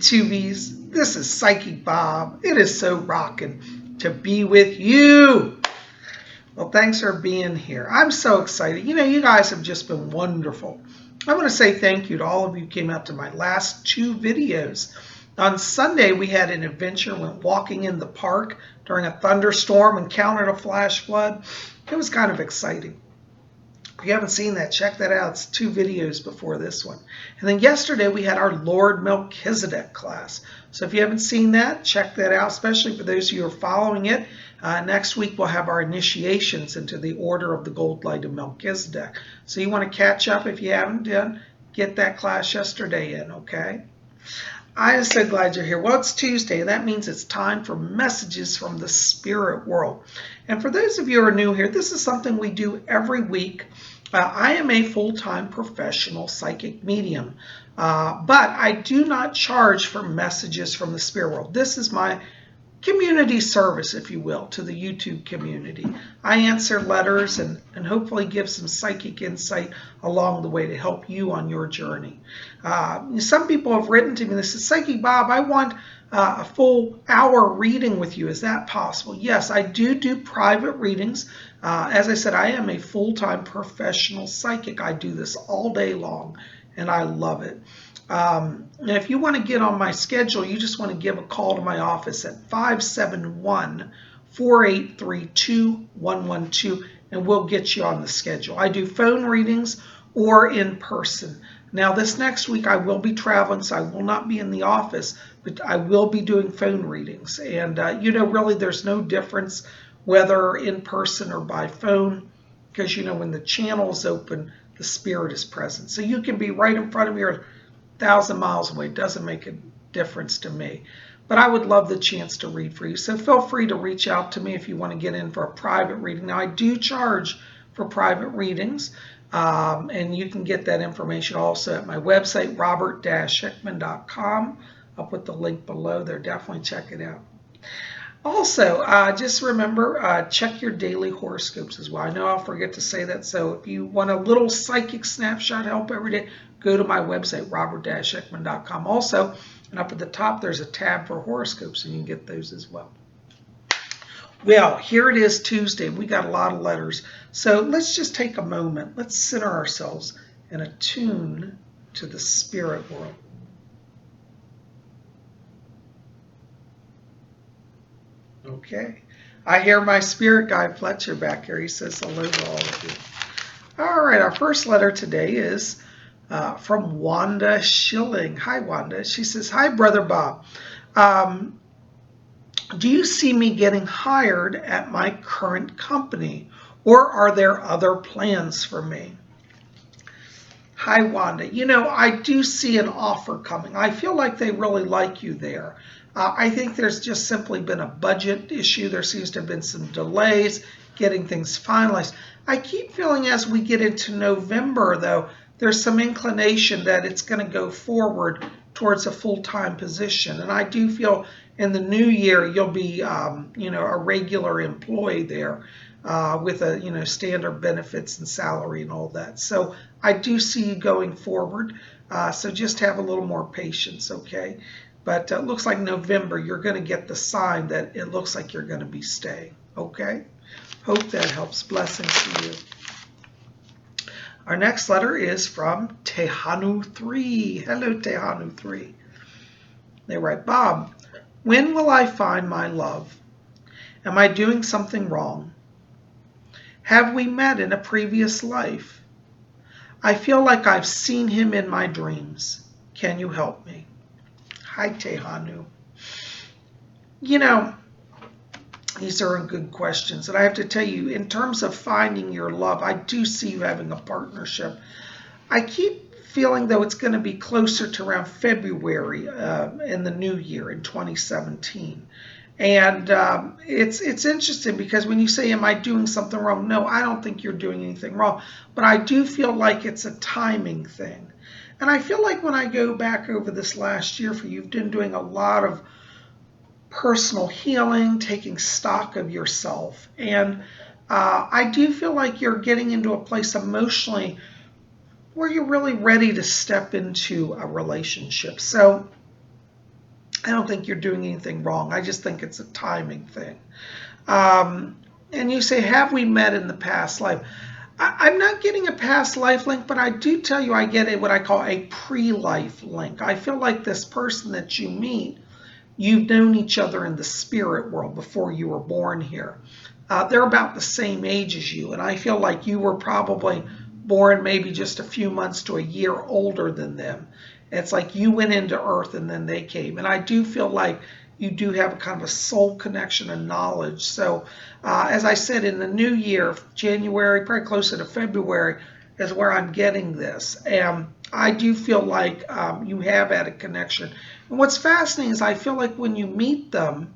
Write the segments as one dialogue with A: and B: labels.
A: YouTubies, this is Psychic Bob. It is so rocking to be with you. Well, thanks for being here. I'm so excited. You know, you guys have just been wonderful. I want to say thank you to all of you who came out to my last 2 videos. On Sunday, we had an adventure, went walking in the park during a thunderstorm, encountered a flash flood. It was kind of exciting. If you haven't seen that, check that out. It's 2 videos before this one. And then yesterday we had our Lord Melchizedek class. So if you haven't seen that, check that out, especially for those of you who are following it. Next week we'll have our initiations into the Order of the Gold Light of Melchizedek. So you want to catch up if you haven't done, get that class yesterday in, okay? I am so glad you're here. Well, it's Tuesday. That means it's time for messages from the spirit world. And for those of you who are new here, this is something we do every week. I am a full-time professional psychic medium, but I do not charge for messages from the spirit world. This is my community service, if you will, to the YouTube community. I answer letters and hopefully give some psychic insight along the way to help you on your journey. Some people have written to me and they said, Psychic Bob, I want a full hour reading with you. Is that possible? Yes, I do private readings. As I said, I am a full-time professional psychic. I do this all day long and I love it. And if you want to get on my schedule, you just want to give a call to my office at 571-483-2112 and we'll get you on the schedule. I do phone readings or in person. Now this next week I will be traveling, so I will not be in the office, but I will be doing phone readings. And you know, really there's no difference whether in person or by phone, because you know when the channel is open, the spirit is present. So you can be right in front of me or 1,000 miles away. It doesn't make a difference to me. But I would love the chance to read for you. So feel free to reach out to me if you want to get in for a private reading. Now I do charge for private readings. And you can get that information also at my website, robert-hickman.com. I'll put the link below there. Definitely check it out. Also, just remember, check your daily horoscopes as well. I know I'll forget to say that, so if you want a little psychic snapshot help every day, go to my website, robert-hickman.com. Also, and up at the top, there's a tab for horoscopes, and you can get those as well. Well, here it is Tuesday. We got a lot of letters. So let's just take a moment. Let's center ourselves and attune to the spirit world. Okay. I hear my spirit guide Fletcher back here. He says hello to all of you. All right. Our first letter today is from Wanda Schilling. Hi, Wanda. She says, hi, Brother Bob. Do you see me getting hired at my current company, or are there other plans for me? Hi, Wanda. You know, I do see an offer coming. I feel like they really like you there. I think there's just simply been a budget issue. There seems to have been some delays getting things finalized. I keep feeling as we get into November, though, there's some inclination that it's going to go forward towards a full-time position. And I do feel in the new year, you'll be, you know, a regular employee there with a, you know, standard benefits and salary and all that. So I do see you going forward. So just have a little more patience, okay? But it looks like November, you're going to get the sign that it looks like you're going to be staying, okay? Hope that helps. Blessings to you. Our next letter is from Tejano 3. Hello, Tejano 3. They write, Bob, when will I find my love? Am I doing something wrong? Have we met in a previous life? I feel like I've seen him in my dreams. Can you help me? Hi, Tejano. You know, these are good questions. And I have to tell you, in terms of finding your love, I do see you having a partnership. I keep feeling, though, it's going to be closer to around February in the new year, in 2017. And it's interesting because when you say, am I doing something wrong? No, I don't think you're doing anything wrong. But I do feel like it's a timing thing. And I feel like when I go back over this last year for you, you've been doing a lot of personal healing, taking stock of yourself. And I do feel like you're getting into a place emotionally where you're really ready to step into a relationship. So I don't think you're doing anything wrong. I just think it's a timing thing. Um, and you say, have we met in the past life? I'm not getting a past life link, but I do tell you I get what I call a pre-life link. I feel like this person that you meet, you've known each other in the spirit world before you were born here. They're about the same age as you, and I feel like you were probably born maybe just a few months to a year older than them. It's like you went into Earth and then they came. And I do feel like you do have a kind of a soul connection and knowledge. So, as I said, in the new year, January, probably closer to February, is where I'm getting this. And I do feel like you have had a connection. And what's fascinating is I feel like when you meet them,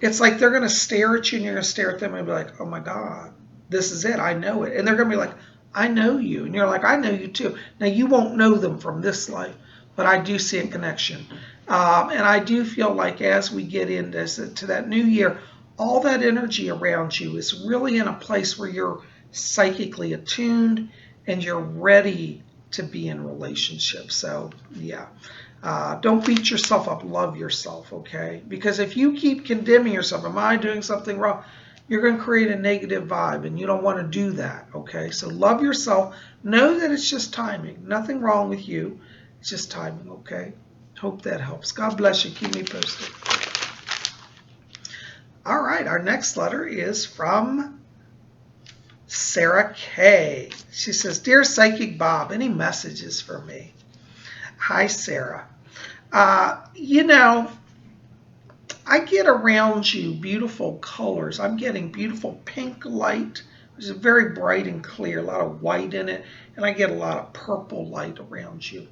A: it's like they're going to stare at you and you're going to stare at them and be like, oh my God, this is it. I know it. And they're going to be like, I know you. And you're like, I know you too. Now, you won't know them from this life, but I do see a connection. And I do feel like as we get into to that new year, all that energy around you is really in a place where you're psychically attuned and you're ready to be in relationships. So, yeah. Don't beat yourself up. Love yourself, okay? Because if you keep condemning yourself, am I doing something wrong? You're going to create a negative vibe, and you don't want to do that, okay? So love yourself. Know that it's just timing. Nothing wrong with you. It's just timing, okay? Hope that helps. God bless you. Keep me posted. All right, our next letter is from Sarah K. She says, Dear Psychic Bob, any messages for me? Hi, Sarah. You know, I get around you beautiful colors. I'm getting beautiful pink light, which is very bright and clear, a lot of white in it, and I get a lot of purple light around you.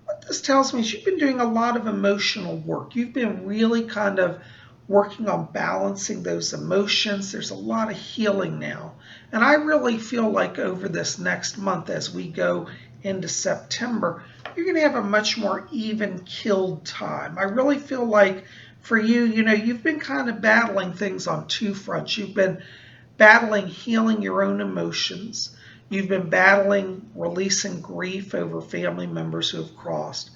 A: What this tells me is you've been doing a lot of emotional work. You've been really kind of working on balancing those emotions. There's a lot of healing now. And I really feel like over this next month as we go into September, you're going to have a much more even-keeled time. I really feel like for you, you know, you've been kind of battling things on two fronts. You've been battling healing your own emotions. You've been battling releasing grief over family members who have crossed.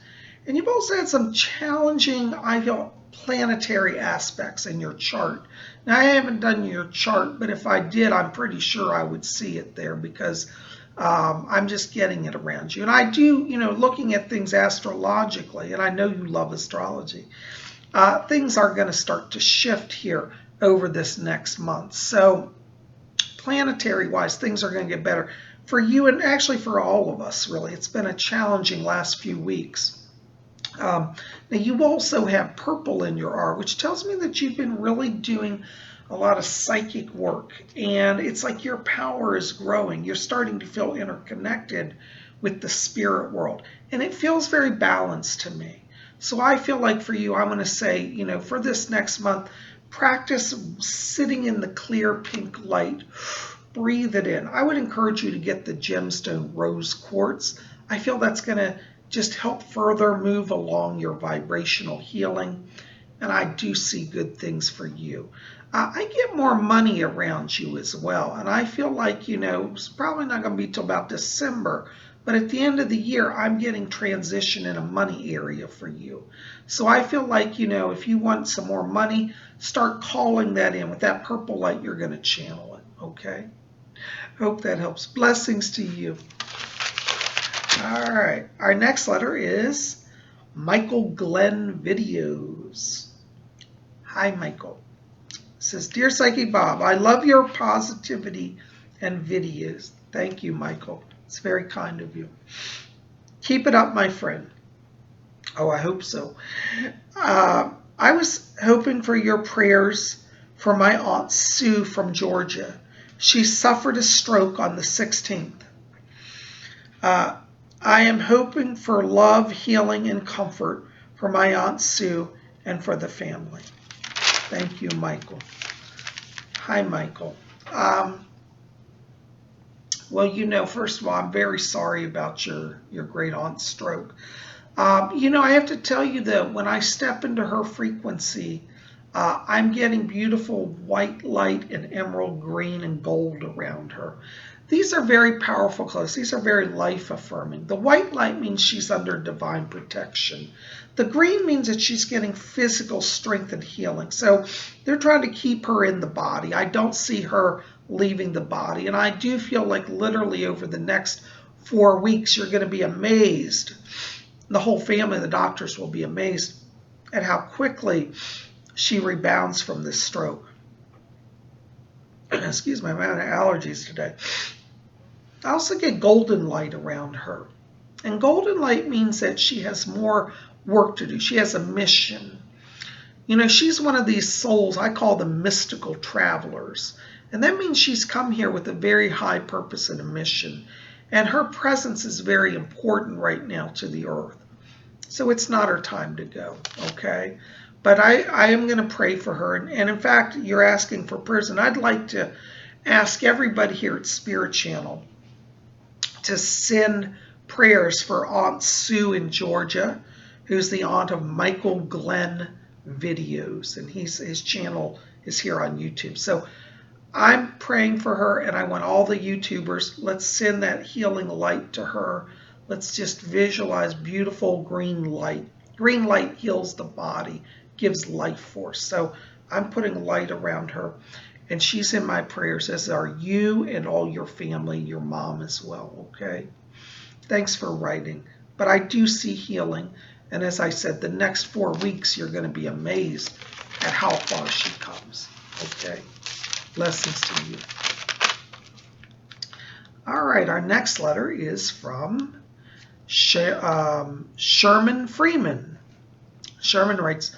A: And you've also had some challenging, I feel, planetary aspects in your chart. Now, I haven't done your chart, but if I did, I'm pretty sure I would see it there because I'm just getting it around you. And I do, you know, looking at things astrologically, and I know you love astrology, things are going to start to shift here over this next month. So planetary-wise, things are going to get better for you and actually for all of us, really. It's been a challenging last few weeks. Now, you also have purple in your aura, which tells me that you've been really doing a lot of psychic work, and it's like your power is growing. You're starting to feel interconnected with the spirit world, and it feels very balanced to me. So I feel like for you, I'm going to say, you know, for this next month, practice sitting in the clear pink light. Breathe it in. I would encourage you to get the gemstone rose quartz. I feel that's going to just help further move along your vibrational healing. And I do see good things for you. I get more money around you as well. And I feel like, you know, it's probably not going to be till about December. But at the end of the year, I'm getting transition in a money area for you. So I feel like, you know, if you want some more money, start calling that in. With that purple light, you're going to channel it. Okay? Hope that helps. Blessings to you. All right. Our next letter is Michael Glen Videos. Hi, Michael. It says, Dear Psychic Bob, I love your positivity and videos. Thank you, Michael. It's very kind of you. Keep it up, my friend. Oh, I hope so. I was hoping for your prayers for my Aunt Sue from Georgia. She suffered a stroke on the 16th. I am hoping for love, healing, and comfort for my Aunt Sue and for the family. Thank you, Michael. Hi, Michael. Well, you know, first of all, I'm very sorry about your great aunt's stroke. You know, I have to tell you that when I step into her frequency, I'm getting beautiful white light and emerald green and gold around her. These are very powerful colors. These are very life-affirming. The white light means she's under divine protection. The green means that she's getting physical strength and healing. So they're trying to keep her in the body. I don't see her leaving the body. And I do feel like literally over the next 4 weeks, you're going to be amazed. The whole family, the doctors will be amazed at how quickly she rebounds from this stroke. Excuse me, I'm out of allergies today. I also get golden light around her. And golden light means that she has more work to do. She has a mission. You know, she's one of these souls, I call them mystical travelers. And that means she's come here with a very high purpose and a mission. And her presence is very important right now to the earth. So it's not her time to go, okay? But I am going to pray for her. And in fact, you're asking for prayers. And I'd like to ask everybody here at Spirit Channel to send prayers for Aunt Sue in Georgia, who's the aunt of Michael Glen videos. And his channel is here on YouTube. So I'm praying for her, and I want all the YouTubers, let's send that healing light to her. Let's just visualize beautiful green light. Green light heals the body, gives life force. So I'm putting light around her, and she's in my prayers, as are you and all your family, your mom as well, okay? Thanks for writing. But I do see healing, and as I said, the next 4 weeks, you're going to be amazed at how far she comes, okay? Blessings to you. All right, our next letter is from Sherman Freeman. Sherman writes,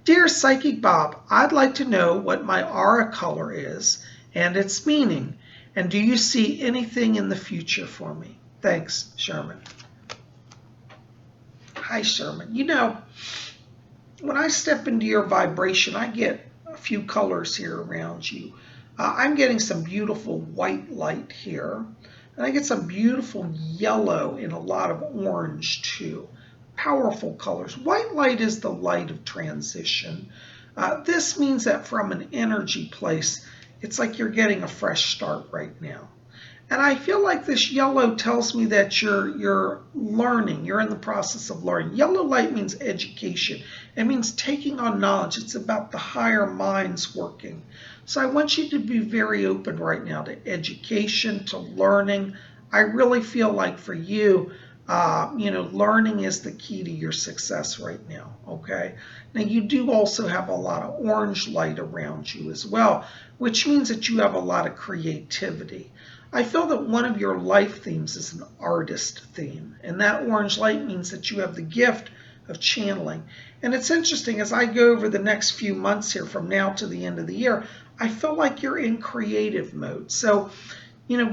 A: Dear Psychic Bob, I'd like to know what my aura color is and its meaning. And do you see anything in the future for me? Thanks, Sherman. Hi, Sherman. You know, when I step into your vibration, I get a few colors here around you. I'm getting some beautiful white light here. And I get some beautiful yellow and a lot of orange too. Powerful colors. White light is the light of transition. This means that from an energy place, it's like you're getting a fresh start right now. And I feel like this yellow tells me that you're learning. You're in the process of learning. Yellow light means education. It means taking on knowledge. It's about the higher minds working. So I want you to be very open right now to education, to learning. I really feel like for you, learning is the key to your success right now, okay? Now, you do also have a lot of orange light around you as well, which means that you have a lot of creativity. I feel that one of your life themes is an artist theme, and that orange light means that you have the gift of channeling. And it's interesting, as I go over the next few months here from now to the end of the year, I feel like you're in creative mode. So,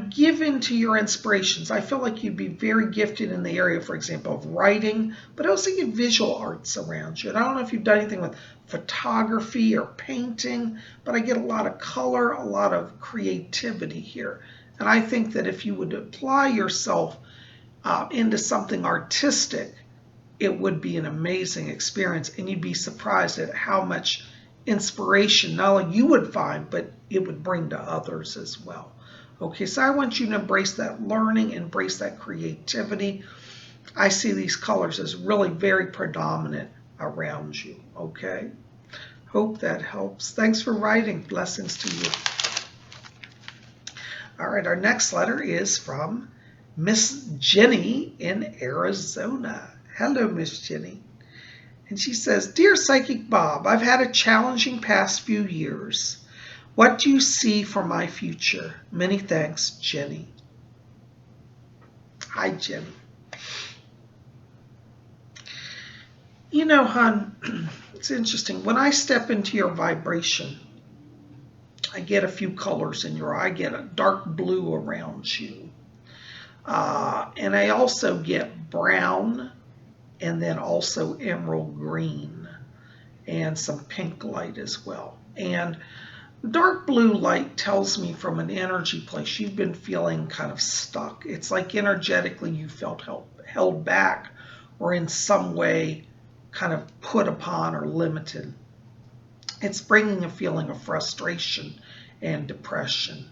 A: give into your inspirations. I feel like you'd be very gifted in the area, for example, of writing, but I also get visual arts around you. And I don't know if you've done anything with photography or painting, but I get a lot of color, a lot of creativity here. And I think that if you would apply yourself into something artistic, it would be an amazing experience, and you'd be surprised at how much inspiration not only you would find, but it would bring to others as well. Okay, so I want you to embrace that learning, embrace that creativity. I see these colors as really very predominant around you, okay? Hope that helps. Thanks for writing. Blessings to you. All right, our next letter is from Miss Ginny in Arizona. Hello, Miss Ginny. And she says, Dear Psychic Bob, I've had a challenging past few years. What do you see for my future? Many thanks, Jenny. Hi, Jenny. You know, hon, it's interesting. When I step into your vibration, I get a few colors in your eye. I get a dark blue around you. And I also get brown and then also emerald green and some pink light as well. And dark blue light tells me from an energy place you've been feeling kind of stuck. It's like energetically you felt held back or in some way kind of put upon or limited. It's bringing a feeling of frustration and depression.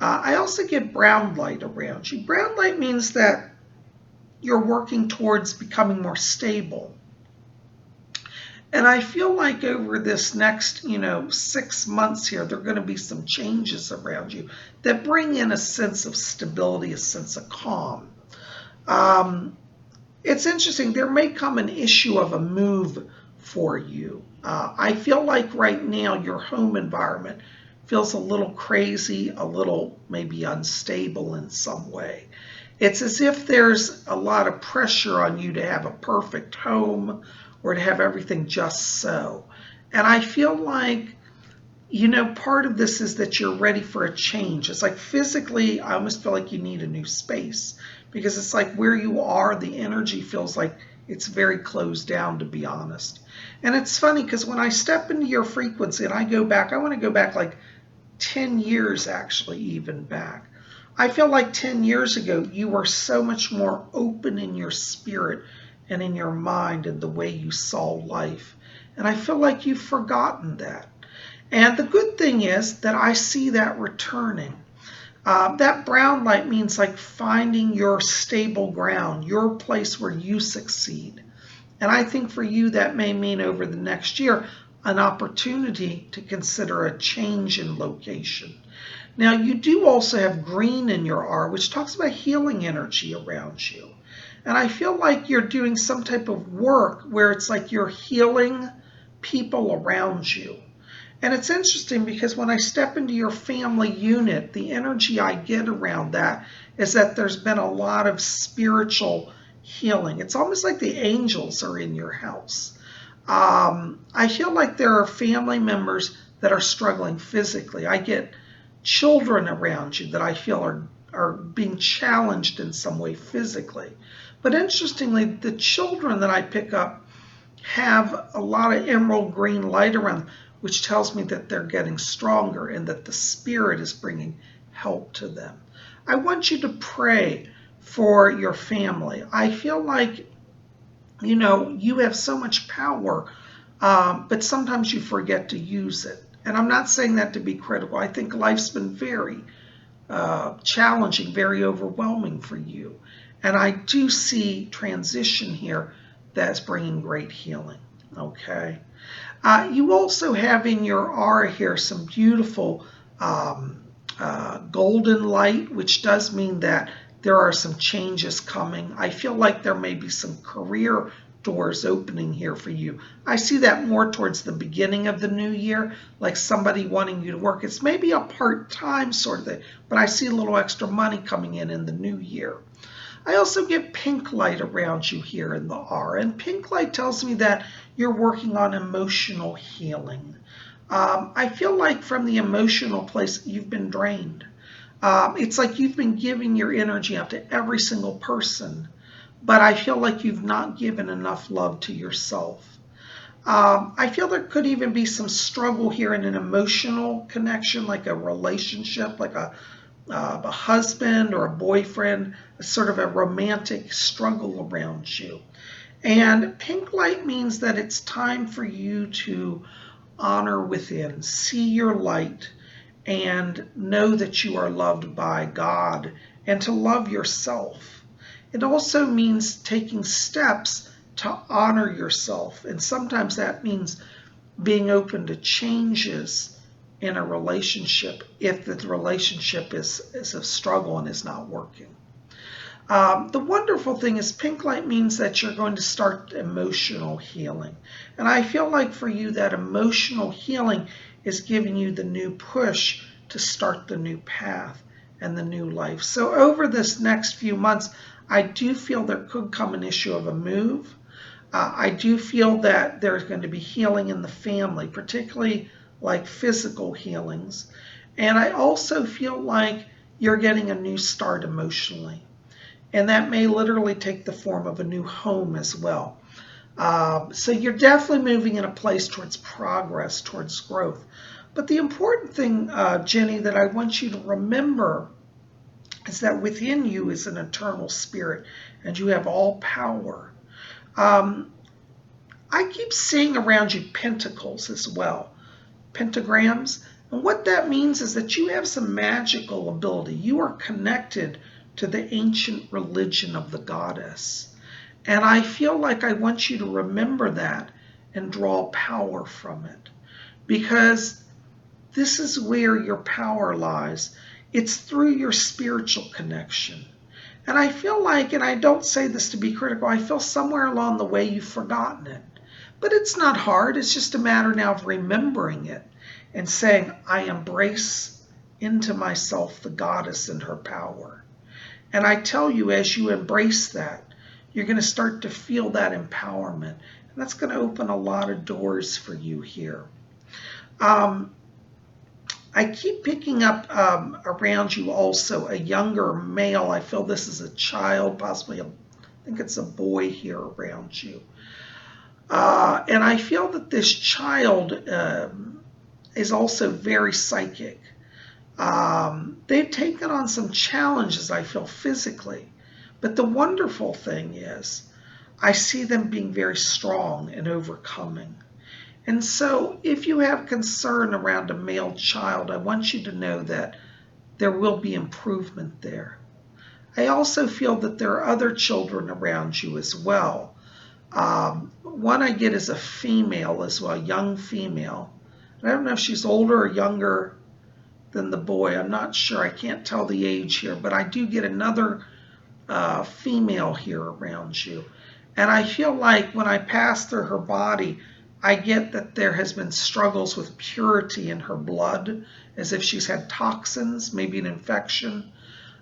A: I also get brown light around you. Brown light means that you're working towards becoming more stable. And I feel like over this next, 6 months here, there are going to be some changes around you that bring in a sense of stability, a sense of calm. It's interesting. There may come an issue of a move for you. I feel like right now your home environment feels a little crazy, a little maybe unstable in some way. It's as if there's a lot of pressure on you to have a perfect home or to have everything just so. And I feel like, part of this is that you're ready for a change. It's like physically, I almost feel like you need a new space because it's like where you are, the energy feels like it's very closed down, to be honest. And it's funny because when I step into your frequency and I go back, I want to go back like 10 years, actually, even back. I feel like 10 years ago, you were so much more open in your spirit and in your mind and the way you saw life. And I feel like you've forgotten that. And the good thing is that I see that returning. That brown light means like finding your stable ground, your place where you succeed. And I think for you, that may mean over the next year, an opportunity to consider a change in location. Now, you do also have green in your aura, which talks about healing energy around you. And I feel like you're doing some type of work where it's like you're healing people around you. And it's interesting because when I step into your family unit, the energy I get around that is that there's been a lot of spiritual healing. It's almost like the angels are in your house. I feel like there are family members that are struggling physically. I get children around you that I feel are being challenged in some way physically. But interestingly, the children that I pick up have a lot of emerald green light around them, which tells me that they're getting stronger and that the spirit is bringing help to them. I want you to pray for your family. I feel like, you have so much power, but sometimes you forget to use it. And I'm not saying that to be critical. I think life's been very challenging, very overwhelming for you. And I do see transition here that's bringing great healing, okay? You also have in your aura here some beautiful golden light, which does mean that there are some changes coming. I feel like there may be some career doors opening here for you. I see that more towards the beginning of the new year, like somebody wanting you to work. It's maybe a part-time sort of thing, but I see a little extra money coming in the new year. I also get pink light around you here in the aura, and pink light tells me that you're working on emotional healing. I feel like from the emotional place, you've been drained. It's like you've been giving your energy out to every single person, but I feel like you've not given enough love to yourself. I feel there could even be some struggle here in an emotional connection, like a relationship, like a husband or a boyfriend, sort of a romantic struggle around you. And pink light means that it's time for you to honor within, see your light, and know that you are loved by God, and to love yourself. It also means taking steps to honor yourself, and sometimes that means being open to changes in a relationship if the relationship is a struggle and is not working. The wonderful thing is pink light means that you're going to start emotional healing. And I feel like for you that emotional healing is giving you the new push to start the new path and the new life. So over this next few months, I do feel there could come an issue of a move. I do feel that there's going to be healing in the family, particularly like physical healings. And I also feel like you're getting a new start emotionally. And that may literally take the form of a new home as well. So you're definitely moving in a place towards progress, towards growth. But the important thing, Ginny, that I want you to remember is that within you is an eternal spirit and you have all power. I keep seeing around you pentacles as well, pentagrams. And what that means is that you have some magical ability. You are connected to the ancient religion of the goddess. And I feel like I want you to remember that and draw power from it. Because this is where your power lies. It's through your spiritual connection. And I feel like, and I don't say this to be critical, I feel somewhere along the way you've forgotten it. But it's not hard. It's just a matter now of remembering it and saying, I embrace into myself the goddess and her power. And I tell you, as you embrace that, you're going to start to feel that empowerment. And that's going to open a lot of doors for you here. I keep picking up around you also a younger male. I feel this is a child, possibly I think it's a boy here around you. And I feel that this child is also very psychic. They've taken on some challenges, I feel, physically. But the wonderful thing is I see them being very strong and overcoming. And so if you have concern around a male child, I want you to know that there will be improvement there. I also feel that there are other children around you as well. One I get is a female as well, a young female. I don't know if she's older or younger than the boy. I'm not sure. I can't tell the age here, but I do get another female here around you. And I feel like when I pass through her body, I get that there has been struggles with purity in her blood, as if she's had toxins, maybe an infection.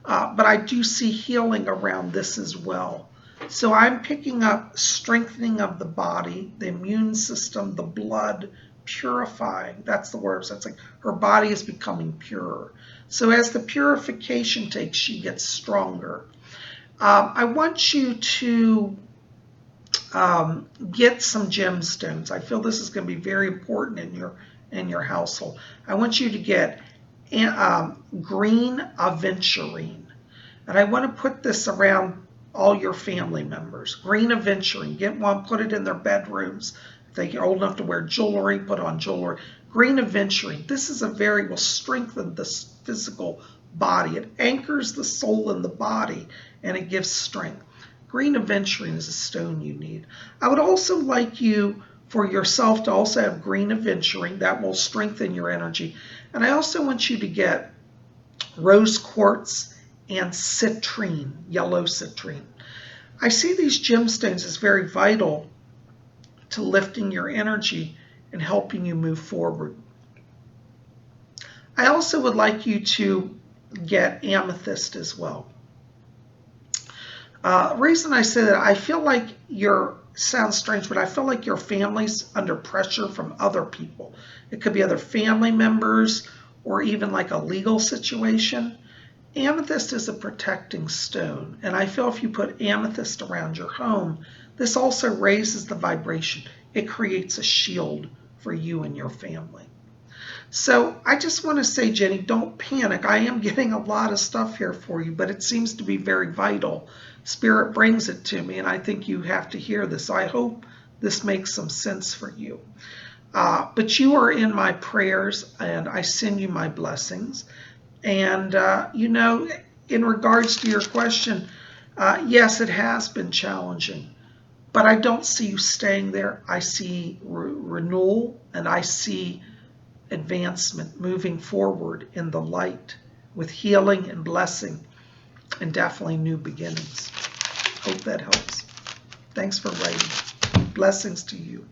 A: But I do see healing around this as well. So I'm picking up strengthening of the body, the immune system, the blood, purifying. That's the word. So it's like her body is becoming purer. So as the purification takes, she gets stronger. I want you to get some gemstones. I feel this is going to be very important in your household. I want you to get green aventurine, and I want to put this around all your family members. Green aventurine. Get one, put it in their bedrooms. If they're old enough to wear jewelry, put on jewelry. Green aventurine. This is will strengthen the physical body. It anchors the soul in the body, and it gives strength. Green aventurine is a stone you need. I would also like you, for yourself, to also have green aventurine. That will strengthen your energy. And I also want you to get rose quartz and citrine, yellow citrine. I see these gemstones as very vital to lifting your energy and helping you move forward. I also would like you to get amethyst as well. The reason I say that, I feel like sounds strange, but I feel like your family's under pressure from other people. It could be other family members or even like a legal situation. Amethyst is a protecting stone, and I feel if you put amethyst around your home, this also raises the vibration. It creates a shield for you and your family. So I just want to say, Jenny, don't panic. I am getting a lot of stuff here for you, but it seems to be very vital. Spirit brings it to me, and I think you have to hear this. So I hope this makes some sense for you. But you are in my prayers, and I send you my blessings. And, in regards to your question, yes, it has been challenging, but I don't see you staying there. I see renewal, and I see advancement, moving forward in the light with healing and blessing and definitely new beginnings. Hope that helps. Thanks for writing. Blessings to you.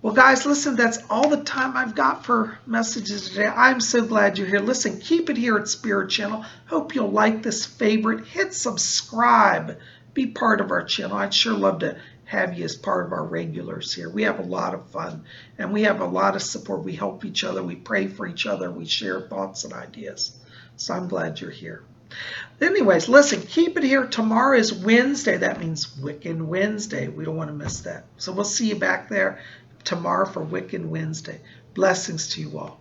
A: Well, guys, listen, that's all the time I've got for messages today. I'm so glad you're here. Listen, keep it here at Spirit Channel. Hope you'll like this favorite. Hit subscribe. Be part of our channel. I'd sure love to have you as part of our regulars here. We have a lot of fun, and we have a lot of support. We help each other. We pray for each other. We share thoughts and ideas. So I'm glad you're here. Anyways, listen, keep it here. Tomorrow is Wednesday. That means Wiccan Wednesday. We don't want to miss that. So we'll see you back there tomorrow for Wiccan Wednesday. Blessings to you all.